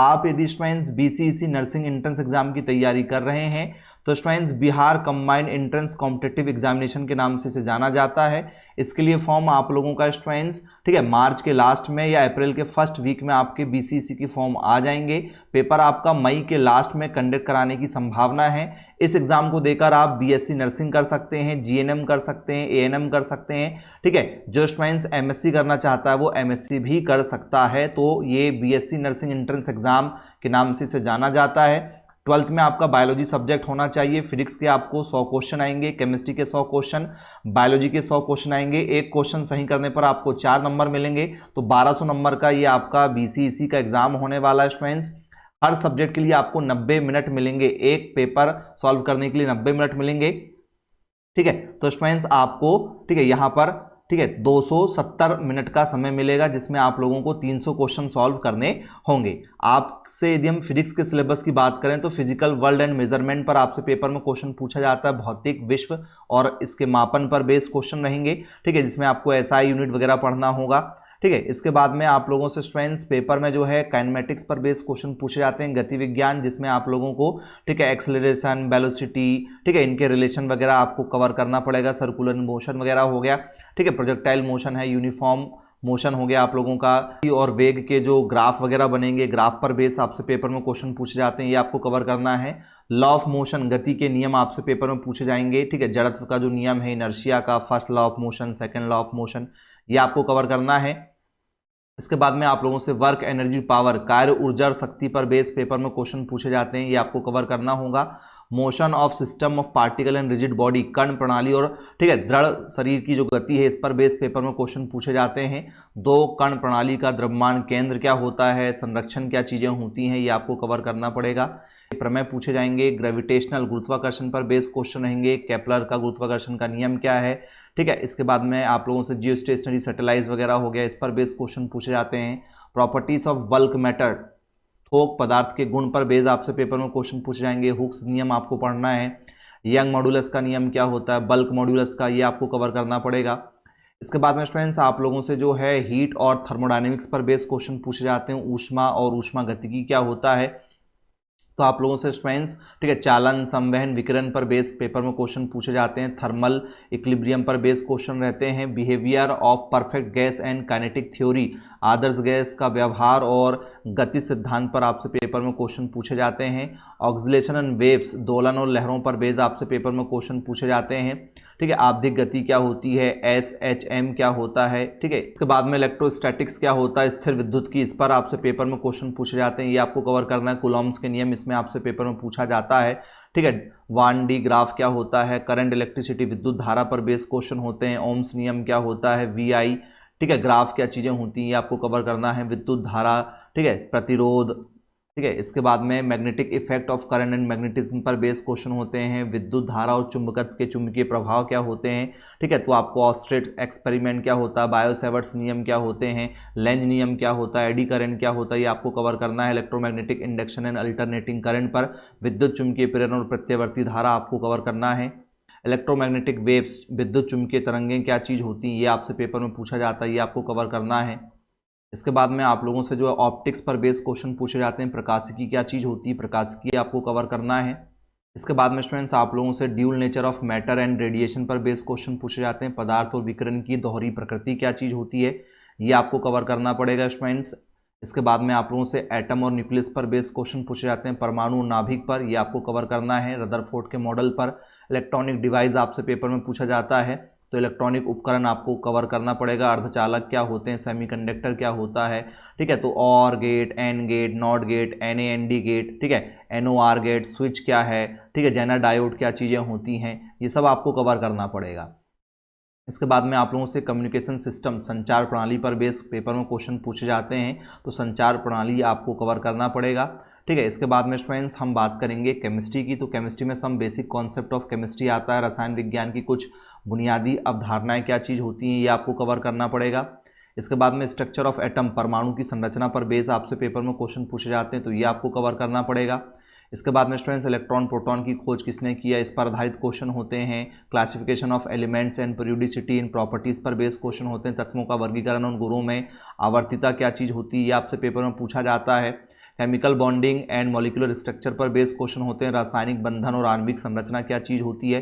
आप यदि students BCEC nursing entrance exam की तैयारी कर रहे हैं तो students Bihar combined entrance competitive examination के नाम से इसे जाना जाता है। इसके लिए फॉर्म आप लोगों का स्टूडेंट्स ठीक है मार्च के लास्ट में या अप्रैल के फर्स्ट वीक में आपके बीसीईसी की फॉर्म आ जाएंगे। पेपर आपका मई के लास्ट में कंडक्ट कराने की संभावना है। इस एग्जाम को देकर आप बीएससी नर्सिंग कर सकते हैं, जीएनएम कर सकते हैं, एएनएम कर सकते हैं। ठीक है, जो स्टूडेंट्स एमएससी करना चाहता है वो एमएससी भी कर सकता है। तो ये बीएससी नर्सिंग एंट्रेंस एग्जाम के नाम से इसे जाना जाता है। 12th में आपका बायोलॉजी सब्जेक्ट होना चाहिए। फिजिक्स के आपको 100 क्वेश्चन आएंगे, केमिस्ट्री के 100 क्वेश्चन, बायोलॉजी के 100 क्वेश्चन आएंगे। एक क्वेश्चन सही करने पर आपको 4 नंबर मिलेंगे। तो 1200 नंबर का ये आपका बीसीईसी का एग्जाम होने वाला है स्टूडेंट्स। हर सब्जेक्ट के लिए आपको 90 मिनट मिलेंगे, एक पेपर सॉल्व करने के लिए 90 मिनट मिलेंगे। ठीक है, तो स्टूडेंट्स आपको ठीक है यहाँ पर ठीक है 270 मिनट का समय मिलेगा, जिसमें आप लोगों को 300 क्वेश्चन सॉल्व करने होंगे। आपसे यदि हम फिजिक्स के सिलेबस की बात करें तो फिजिकल वर्ल्ड एंड मेजरमेंट पर आपसे पेपर में क्वेश्चन पूछा जाता है। भौतिक विश्व और इसके मापन पर बेस्ड क्वेश्चन रहेंगे। ठीक है, जिसमें आपको एसआई यूनिट वगैरह पढ़ना होगा। ठीक है, इसके बाद में आप लोगों से स्टूडेंट्स पेपर में जो है काइनेमेटिक्स पर बेस्ड क्वेश्चन पूछे जाते हैं, गति विज्ञान, जिसमें आप लोगों को ठीक है एक्सेलरेशन, वेलोसिटी, ठीक है इनके रिलेशन वगैरह आपको कवर करना पड़ेगा। सर्कुलर मोशन वगैरह हो गया, ठीक है प्रोजेक्टाइल मोशन है, यूनिफॉर्म मोशन हो गया आप लोगों का, और वेग के जो ग्राफ वगैरह बनेंगे, ग्राफ पर बेस आपसे पेपर में क्वेश्चन पूछे जाते हैं, ये आपको कवर करना है। लॉ ऑफ मोशन, गति के नियम आपसे पेपर में पूछे जाएंगे। ठीक है, जड़त्व का जो नियम है, इनर्शिया का, first law of motion, second law of motion, ये आपको कवर करना है। इसके बाद में आप लोगों से वर्क, एनर्जी, पावर, कार्य, ऊर्जा और शक्ति पर बेस पेपर में क्वेश्चन पूछे जाते हैं, ये आपको कवर करना होगा। Motion of system of particle and rigid body, कण प्रणाली और ठीक है दृढ़ शरीर की जो गति है, इस पर बेस पेपर में क्वेश्चन पूछे जाते हैं। दो, कण प्रणाली का द्रव्यमान केंद्र क्या होता है, संरक्षण क्या चीजें होती हैं, ये आपको कवर करना पड़ेगा। प्रमेय पूछे जाएंगे। ग्रेविटेशनल, गुरुत्वाकर्षण पर बेस क्वेश्चन रहेंगे। केपलर का गुरुत्वाकर्षण का नियम क्या है। ठीक है, इसके बाद में आप लोगों से जियो स्टेशनरी सैटेलाइट वगैरह हो गया, इस पर बेस क्वेश्चन पूछे जाते हैं। प्रॉपर्टीज ऑफ बल्क मैटर, थोक पदार्थ के गुण पर बेस आपसे पेपर में क्वेश्चन पूछे जाएंगे। हुक्स नियम आपको पढ़ना है। यंग मॉड्यूलस का नियम क्या होता है, बल्क मॉड्यूलस का, ये आपको कवर करना पड़ेगा। इसके बाद में स्टूडेंट्स आप लोगों से जो है हीट और थर्मोडायनेमिक्स पर बेस क्वेश्चन पूछे जाते हैं। ऊष्मा और ऊष्मा गतिकी क्या होता है, तो आप लोगों से स्टूडेंट्स ठीक है चालन, संवहन, विकिरण पर बेस पेपर में क्वेश्चन पूछे जाते हैं। थर्मल इक्विलिब्रियम पर बेस क्वेश्चन रहते हैं। Behaviour of perfect gas and kinetic theory, Adarsh gas का व्यवहार और गति सिद्धांत पर आपसे पेपर में क्वेश्चन पूछे जाते हैं। ऑक्सीलेशन एंड वेव्स, दोलन और लहरों पर बेस आपसे पेपर में क्वेश्चन पूछे जाते हैं। ठीक है, आवधिक गति क्या होती है, SHM क्या होता है। ठीक है, इसके बाद में इलेक्ट्रोस्टैटिक्स क्या होता है, स्थिर विद्युत की, इस पर आपसे पेपर में क्वेश्चन पूछे जाते हैं, ये आपको कवर करना है। कूलॉम्स के नियम इसमें आपसे पेपर में पूछा जाता है। ठीक है, 1D ग्राफ क्या होता है, करंट, इलेक्ट्रिसिटी, विद्युत धारा पर बेस क्वेश्चन होते हैं। ओम्स नियम क्या होता है, VI, ठीक है ग्राफ क्या चीजें होती हैं, ये आपको कवर करना है। विद्युत धारा, ठीक है प्रतिरोध, ठीक है इसके बाद में magnetic effect of current and magnetism पर बेस क्वेश्चन होते हैं। विद्युत धारा और चुंबकत्व के चुंबकीय प्रभाव क्या होते हैं। ठीक है, तो आपको ऑस्ट्रेट एक्सपेरिमेंट क्या होता है, बायोसेवर्ट्स नियम क्या होते हैं, लेंज नियम क्या होता है, एडी करंट क्या होता है, ये आपको कवर करना है। Electromagnetic induction and alternating current पर विद्युत चुंबकीय प्रेरण और प्रत्यावर्ती धारा आपको कवर करना है। इलेक्ट्रोमैग्नेटिक वेव्स, विद्युत चुंबकीय तरंगें क्या चीज़ होती हैं, ये आपसे पेपर में पूछा जाता है, ये आपको कवर करना है। इसके बाद में आप लोगों से जो है ऑप्टिक्स पर बेस क्वेश्चन पूछे जाते हैं। प्रकाशिकी क्या चीज़ होती है, प्रकाशिकी आपको कवर करना है। इसके बाद में स्टूडेंट्स आप लोगों से dual nature of matter and radiation पर बेस क्वेश्चन पूछे जाते हैं। पदार्थ और विकिरण की दोहरी प्रकृति क्या चीज़ होती है, ये आपको कवर करना पड़ेगा स्टूडेंट्स। इसके बाद में आप लोगों से एटम और न्यूक्लियस पर बेस क्वेश्चन पूछे जाते हैं। परमाणु, नाभिक पर, ये आपको कवर करना है। रदरफोर्ड के मॉडल पर। इलेक्ट्रॉनिक डिवाइस आपसे पेपर में पूछा जाता है, तो इलेक्ट्रॉनिक उपकरण आपको कवर करना पड़ेगा। अर्धचालक क्या होते हैं, सेमीकंडक्टर क्या होता है। ठीक है, तो OR gate, AND gate, NOT gate, NAND gate, ठीक है NOR गेट, स्विच क्या है, ठीक है जेनर डायोड क्या चीज़ें होती हैं, ये सब आपको कवर करना पड़ेगा। इसके बाद में आप लोगों से कम्युनिकेशन सिस्टम, संचार प्रणाली पर बेस पेपर में क्वेश्चन पूछे जाते हैं, तो संचार प्रणाली आपको कवर करना पड़ेगा। ठीक है, इसके बाद में स्टूडेंट्स हम बात करेंगे केमिस्ट्री की, तो केमिस्ट्री में some basic concept of chemistry आता है। रसायन विज्ञान की कुछ बुनियादी अवधारणाएं क्या चीज़ होती हैं, ये आपको कवर करना पड़ेगा। इसके बाद में स्ट्रक्चर ऑफ एटम, परमाणु की संरचना पर बेस आपसे पेपर में क्वेश्चन पूछे जाते हैं, तो ये आपको कवर करना पड़ेगा। इसके बाद में स्टूडेंट्स इलेक्ट्रॉन प्रोटॉन की खोज किसने किया, इस पर आधारित क्वेश्चन होते हैं। Classification of elements and periodicity in properties पर बेस क्वेश्चन होते हैं। तत्वों का वर्गीकरण और गुणों में आवर्तिता क्या चीज़ होती है, ये आपसे पेपर में पूछा जाता है। Chemical bonding and molecular structure पर बेस्ड क्वेश्चन होते हैं, रासायनिक बंधन और आणविक संरचना क्या चीज होती है,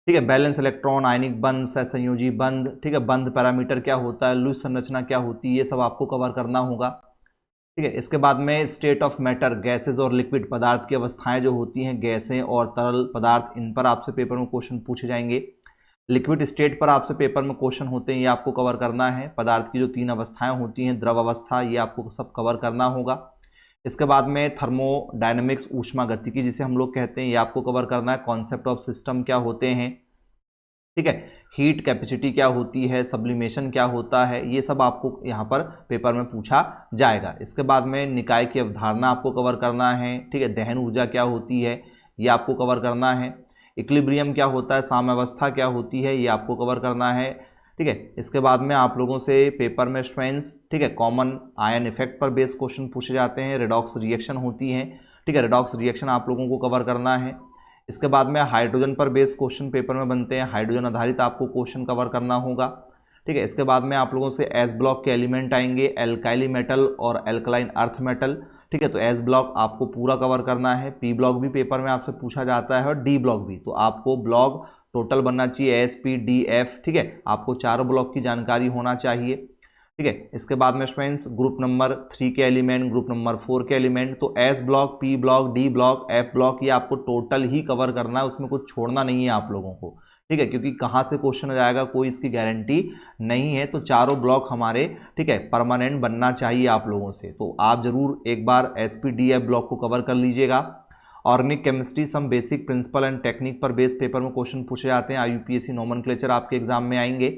ठीक है, बैलेंस इलेक्ट्रॉन, आयनिक बंध, सहसंयोजी बंध, ठीक है, बंध पैरामीटर क्या होता है, लुईस संरचना क्या होती है, ये सब आपको कवर करना होगा, ठीक है। इसके बाद में स्टेट ऑफ मैटर, गैसेज और लिक्विड, पदार्थ की अवस्थाएं जो होती हैं, गैसें और तरल पदार्थ, इन पर आपसे पेपर में क्वेश्चन पूछे जाएंगे। लिक्विड स्टेट पर आपसे पेपर में क्वेश्चन होते हैं, ये आपको कवर करना है। पदार्थ की जो 3 अवस्थाएं होती हैं, द्रव अवस्था, ये आपको सब कवर करना होगा। इसके बाद में थर्मोडायनेमिक्स, ऊष्मा गतिकी जिसे हम लोग कहते हैं, ये आपको कवर करना है। कॉन्सेप्ट ऑफ सिस्टम क्या होते हैं, ठीक है, हीट कैपेसिटी क्या होती है, सब्लिमेशन क्या होता है, ये सब आपको यहाँ पर पेपर में पूछा जाएगा। इसके बाद में निकाय की अवधारणा आपको कवर करना है, ठीक है, दहन ऊर्जा क्या होती है, ये आपको कवर करना है। इक्विलिब्रियम क्या होता है, साम्यावस्था क्या होती है, ये आपको कवर करना है, ठीक है। इसके बाद में आप लोगों से पेपर में स्ट्रेंथ्स, ठीक है, कॉमन आयन इफेक्ट पर बेस्ड क्वेश्चन पूछे जाते हैं। रेडॉक्स रिएक्शन होती है, ठीक है, रेडॉक्स रिएक्शन आप लोगों को कवर करना है। इसके बाद में हाइड्रोजन पर बेस्ड क्वेश्चन पेपर में बनते हैं, हाइड्रोजन आधारित आपको क्वेश्चन कवर करना होगा, ठीक है। इसके बाद में आप लोगों से एस ब्लॉक के एलिमेंट आएंगे, एल्काइली मेटल और एल्कलाइन अर्थ मेटल, ठीक है। तो एस ब्लॉक आपको पूरा कवर करना है। पी ब्लॉक भी पेपर में आपसे पूछा जाता है और डी ब्लॉक भी, तो आपको ब्लॉक टोटल बनना चाहिए एस, पी, डी, एफ, ठीक है, आपको चारों ब्लॉक की जानकारी होना चाहिए, ठीक है। इसके बाद में स्टूडेंट्स ग्रुप नंबर 3 के एलिमेंट, ग्रुप नंबर 4 के एलिमेंट, तो S block, P block, D block, F block, ये आपको टोटल ही कवर करना है, उसमें कुछ छोड़ना नहीं है आप लोगों को, ठीक है, क्योंकि कहाँ से क्वेश्चन आ जाएगा कोई इसकी गारंटी नहीं है। तो चारों ब्लॉक हमारे, ठीक है, परमानेंट बनना चाहिए आप लोगों से, तो आप जरूर एक बार S, P, D, F block को कवर कर लीजिएगा। Organic chemistry, some basic principle and technique पर बेस्ड पेपर में क्वेश्चन पूछे जाते हैं, IUPAC नोमेनक्लेचर आपके एग्जाम में आएंगे,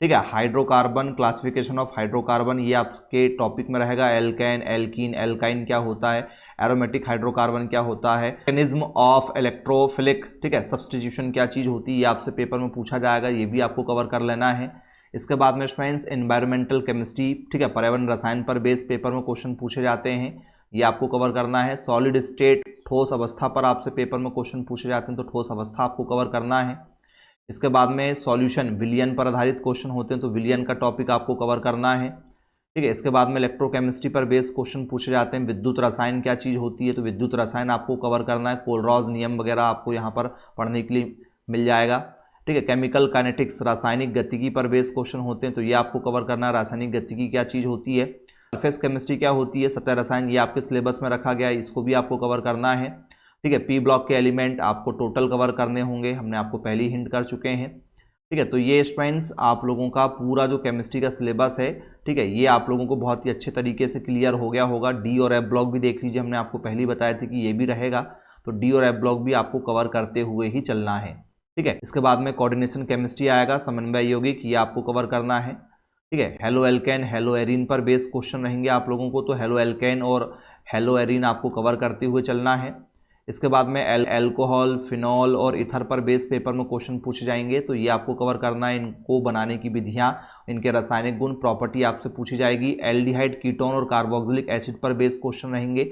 ठीक है। हाइड्रोकार्बन, क्लासिफिकेशन ऑफ हाइड्रोकार्बन, ये आपके टॉपिक में रहेगा। एल्केन, एल्कीन, एल्काइन क्या होता है, एरोमेटिक हाइड्रोकार्बन क्या होता है, मैकेनिज्म ऑफ इलेक्ट्रोफिलिक, ठीक है, सब्स्टिट्यूशन क्या चीज़ होती है, ये आपसे पेपर में पूछा जाएगा, ये भी आपको कवर कर लेना है। इसके बाद में स्टूडेंट्स एनवायरमेंटल केमिस्ट्री, ठीक है, पर्यावरण रसायन पर बेस्ड पेपर में क्वेश्चन पूछे जाते हैं, ये आपको कवर करना है। सॉलिड स्टेट, ठोस अवस्था पर आपसे पेपर में क्वेश्चन पूछे जाते हैं, तो ठोस अवस्था आपको कवर करना है। इसके बाद में सॉल्यूशन, विलियन पर आधारित क्वेश्चन होते हैं, तो विलियन का टॉपिक आपको कवर करना है, ठीक है। इसके बाद में इलेक्ट्रोकेमिस्ट्री पर बेस्ड क्वेश्चन पूछे जाते हैं, विद्युत रसायन क्या चीज़ होती है, तो विद्युत रसायन आपको कवर करना है। कोलरॉज नियम वगैरह आपको यहाँ पर पढ़ने के लिए मिल जाएगा, ठीक है। केमिकल काइनेटिक्स, रासायनिक गतिकी पर बेस्ड क्वेश्चन होते हैं, तो ये आपको कवर करना है, रासायनिक गतिकी क्या चीज़ होती है। सरफेस केमिस्ट्री क्या होती है, सतह रसायन, ये आपके सिलेबस में रखा गया है, इसको भी आपको कवर करना है, ठीक है। पी ब्लॉक के एलिमेंट आपको टोटल कवर करने होंगे, हमने आपको पहले ही हिंट कर चुके हैं, ठीक है। तो ये स्टूडेंट्स आप लोगों का पूरा जो केमिस्ट्री का सिलेबस है, ठीक है, ये आप लोगों को बहुत ही अच्छे तरीके से क्लियर हो गया होगा। डी और एफ ब्लॉक भी देख लीजिए, हमने आपको पहले ही बताया था कि ये भी रहेगा, तो डी और एफ ब्लॉक भी आपको कवर करते हुए ही चलना है, ठीक है। इसके बाद में कोऑर्डिनेशन केमिस्ट्री आएगा, समन्वय यौगिक, ये आपको कवर करना है, ठीक है। हेलो एल्केन, हेलो एरीन पर बेस्ड क्वेश्चन रहेंगे आप लोगों को, तो हेलो एल्केन और हेलो एरीन आपको कवर करते हुए चलना है। इसके बाद में एल्कोहल, फिनॉल और इथर पर बेस पेपर में क्वेश्चन पूछे जाएंगे, तो ये आपको कवर करना है। इनको बनाने की विधियाँ, इनके रासायनिक गुण, प्रॉपर्टी आपसे पूछी जाएगी। एल्डिहाइड, कीटोन और कार्बोक्सिलिक एसिड पर बेस क्वेश्चन रहेंगे,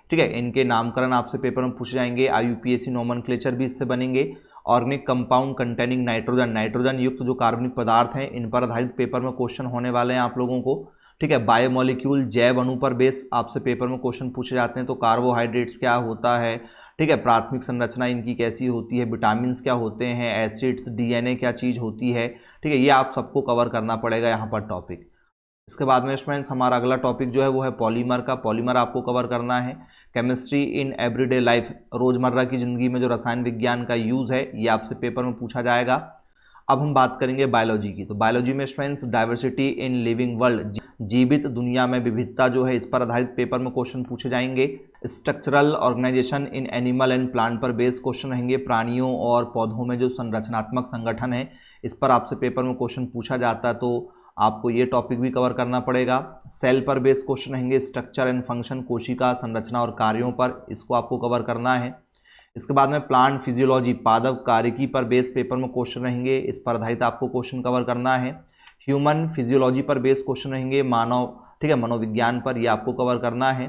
ठीक है, इनके नामकरण आपसे पेपर में पूछे जाएंगे। IUPAC नोमेनक्लेचर भी इससे बनेंगे। Organic compound containing nitrogen, nitrogen युक्त जो कार्बनिक पदार्थ हैं, इन पर आधारित पेपर में क्वेश्चन होने वाले हैं आप लोगों को, ठीक है। बायोमोलिक्यूल, जैव अणु पर बेस आपसे पेपर में क्वेश्चन पूछे जाते हैं, तो कार्बोहाइड्रेट्स क्या होता है, ठीक है, प्राथमिक संरचना इनकी कैसी होती है, विटामिन्स क्या होते हैं, एसिड्स, DNA क्या चीज़ होती है, ठीक है, ये आप सबको कवर करना पड़ेगा यहाँ पर टॉपिक। इसके बाद में स्टूडेंट्स हमारा अगला टॉपिक जो है वो है पॉलीमर का। पॉलीमर आपको कवर करना है। केमिस्ट्री इन एवरीडे लाइफ, रोजमर्रा की जिंदगी में जो रसायन विज्ञान का यूज़ है, ये आपसे पेपर में पूछा जाएगा। अब हम बात करेंगे बायोलॉजी की, तो बायोलॉजी में students diversity in living world, जीवित दुनिया में विविधता जो है, इस पर आधारित पेपर में क्वेश्चन पूछे जाएंगे। Structural organisation in animal and plant पर बेस्ड क्वेश्चन रहेंगे, प्राणियों और पौधों में जो संरचनात्मक संगठन है, इस पर आपसे पेपर में क्वेश्चन पूछा जाता है, तो आपको ये टॉपिक भी कवर करना पड़ेगा। सेल पर बेस्ड क्वेश्चन रहेंगे, स्ट्रक्चर एंड फंक्शन, कोशिका संरचना और कार्यों पर, इसको आपको कवर करना है। इसके बाद में प्लांट फिजियोलॉजी, पादप कार्यकी पर बेस पेपर में क्वेश्चन रहेंगे, इस पर आधारित आपको क्वेश्चन कवर करना है। ह्यूमन फिजियोलॉजी पर बेस क्वेश्चन रहेंगे, मानव, ठीक है, मनोविज्ञान पर, ये आपको कवर करना है।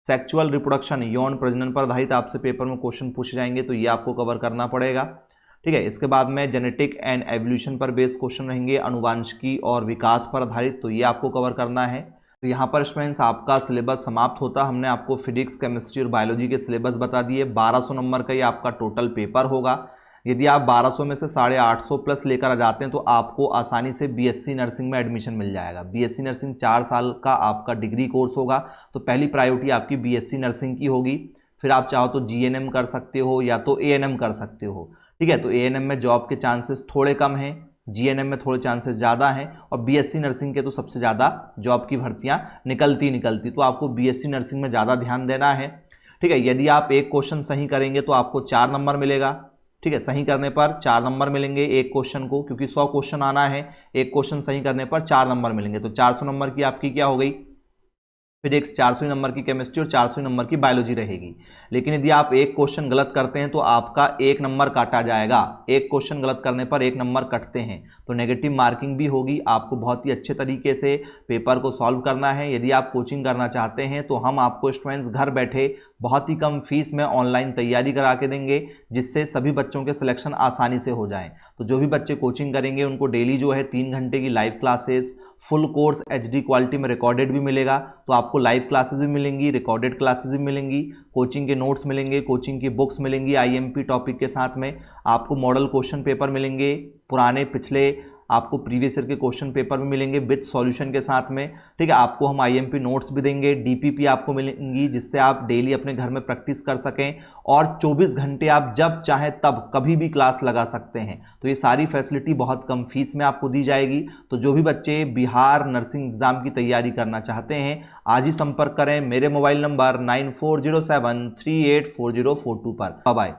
सेक्सुअल रिप्रोडक्शन, यौन प्रजनन पर आधारित आपसे पेपर में क्वेश्चन पूछे जाएंगे, तो ये आपको कवर करना पड़ेगा, ठीक है। इसके बाद में जेनेटिक एंड एवोल्यूशन पर बेस्ड क्वेश्चन रहेंगे, अनुवांशिकी और विकास पर आधारित, तो ये आपको कवर करना है। तो यहाँ पर स्टूडेंट्स आपका सिलेबस समाप्त होता। हमने आपको फिजिक्स, केमिस्ट्री और बायोलॉजी के सिलेबस बता दिए। 1200 नंबर का ये आपका टोटल पेपर होगा। यदि आप 1200 में से 850 प्लस लेकर आ जाते हैं तो आपको आसानी से बीएससी नर्सिंग में एडमिशन मिल जाएगा। बीएससी नर्सिंग 4 साल का आपका डिग्री कोर्स होगा, तो पहली प्रायोरिटी आपकी बीएससी नर्सिंग की होगी। फिर आप चाहो तो जीएनएम कर सकते हो या तो एएनएम कर सकते हो, ठीक है। तो एएनएम में जॉब के चांसेस थोड़े कम हैं, जीएनएम में थोड़े चांसेस ज़्यादा हैं, और बीएससी नर्सिंग के तो सबसे ज़्यादा जॉब की भर्तियां निकलती। तो आपको बीएससी नर्सिंग में ज़्यादा ध्यान देना है, ठीक है। यदि आप एक क्वेश्चन सही करेंगे तो आपको 4 नंबर मिलेगा, ठीक है। सही करने पर 4 नंबर मिलेंगे एक क्वेश्चन को, क्योंकि 100 क्वेश्चन आना है, एक क्वेश्चन सही करने पर 4 नंबर मिलेंगे। तो 400 नंबर की आपकी क्या हो गई फिजिक्स, 400 नंबर की केमिस्ट्री और 400 नंबर की बायोलॉजी रहेगी। लेकिन यदि आप एक क्वेश्चन गलत करते हैं तो आपका 1 नंबर काटा जाएगा। एक क्वेश्चन गलत करने पर 1 नंबर कटते हैं, तो नेगेटिव मार्किंग भी होगी। आपको बहुत ही अच्छे तरीके से पेपर को सॉल्व करना है। यदि आप कोचिंग करना चाहते हैं तो हम आपको स्टूडेंट्स घर बैठे बहुत ही कम फीस में ऑनलाइन तैयारी करा के देंगे, जिससे सभी बच्चों के सिलेक्शन आसानी से हो जाएं। तो जो भी बच्चे कोचिंग करेंगे उनको डेली जो है 3 घंटे की live classes, full course HD quality में रिकॉर्डेड भी मिलेगा। तो आपको लाइव क्लासेस भी मिलेंगी, रिकॉर्डेड क्लासेस भी मिलेंगी, कोचिंग के नोट्स मिलेंगे, कोचिंग की बुक्स मिलेंगी आईएमपी टॉपिक के साथ में। आपको मॉडल क्वेश्चन पेपर मिलेंगे, पुराने पिछले आपको प्रीवियस ईयर के क्वेश्चन पेपर भी मिलेंगे विद सॉल्यूशन के साथ में, ठीक है। आपको हम आईएमपी नोट्स भी देंगे, डीपीपी आपको मिलेंगी, जिससे आप डेली अपने घर में प्रैक्टिस कर सकें, और 24 घंटे आप जब चाहें तब कभी भी क्लास लगा सकते हैं। तो ये सारी फैसिलिटी बहुत कम फीस में आपको दी जाएगी। तो जो भी बच्चे बिहार नर्सिंग एग्जाम की तैयारी करना चाहते हैं आज ही संपर्क करें मेरे मोबाइल नंबर 9407384042 पर। Bye bye.